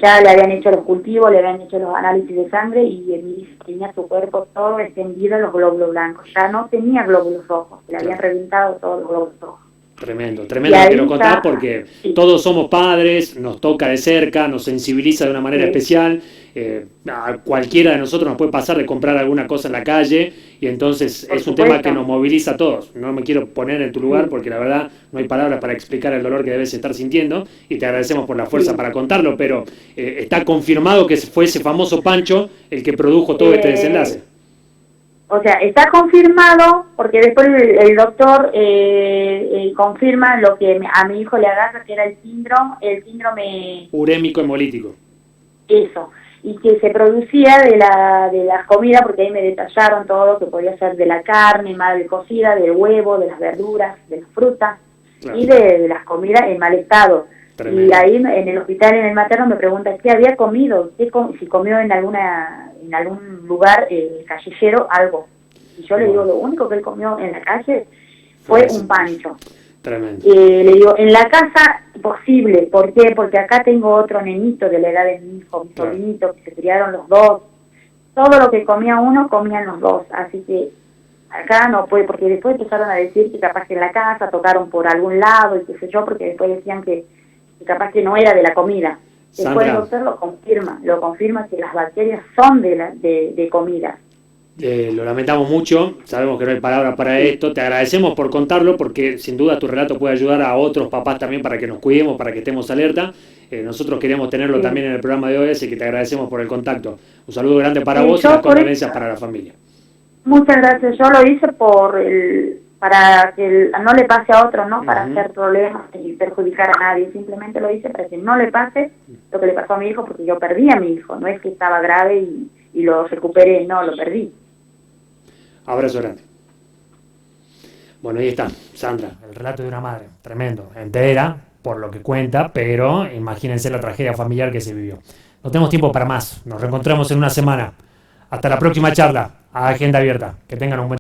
ya le habían hecho los cultivos, le habían hecho los análisis de sangre y mi hijo tenía su cuerpo todo extendido en los glóbulos blancos. Ya no tenía glóbulos rojos, le habían reventado todos los glóbulos rojos. Tremendo Y lo ahí que nos contás está, porque sí. todos somos padres, nos toca de cerca, nos sensibiliza de una manera Sí. especial. A cualquiera de nosotros nos puede pasar de comprar alguna cosa en la calle y entonces Por es un supuesto. tema que nos moviliza a todos. No me quiero poner en tu lugar Sí. porque la verdad no hay palabras para explicar el dolor que debes estar sintiendo y te agradecemos por la fuerza Sí. para contarlo, pero está confirmado que fue ese famoso Pancho el que produjo todo este desenlace. O sea, está confirmado porque después el doctor confirma lo que a mi hijo le agarra, que era el síndrome Urémico hemolítico. eso, y que se producía de las comidas, porque ahí me detallaron todo, que podía ser de la carne mal cocida, del huevo, de las verduras, de las frutas, Claro. y de las comidas en mal estado. Tremendo. Y ahí en el hospital, en el materno, me preguntan qué había comido, si comió en algún lugar callejero algo. Y yo le digo, lo único que él comió en la calle fue un pancho. Tremendo. Le digo, en la casa, posible. ¿Por qué? Porque acá tengo otro nenito de la edad de mi hijo, mi Claro. sobrinito, que se criaron los dos. Todo lo que comía uno, comían los dos. Así que acá no puede, porque después empezaron a decir que capaz que en la casa tocaron por algún lado y qué sé yo, porque después decían que y capaz que no era de la comida. Después Sandra, el doctor lo confirma que las bacterias son de comida. lo lamentamos mucho, sabemos que no hay palabras para esto, te agradecemos por contarlo porque sin duda tu relato puede ayudar a otros papás también para que nos cuidemos, para que estemos alerta. Nosotros queremos tenerlo Sí. también en el programa de hoy, así que te agradecemos por el contacto. Un saludo grande para Sí, vos y yo las por condolencias eso- para la familia. Muchas gracias. Yo lo hice para que no le pase a otro, no para Ujú. hacer problemas y perjudicar a nadie. Simplemente lo hice para que no le pase lo que le pasó a mi hijo, porque yo perdí a mi hijo. No es que estaba grave y lo recuperé, no, lo perdí. Abrazo grande. Bueno, ahí está, Sandra, el relato de una madre, tremendo, entera, por lo que cuenta, pero imagínense la tragedia familiar que se vivió. No tenemos tiempo para más, nos reencontramos en una semana. Hasta la próxima charla, a Agenda Abierta. Que tengan un buen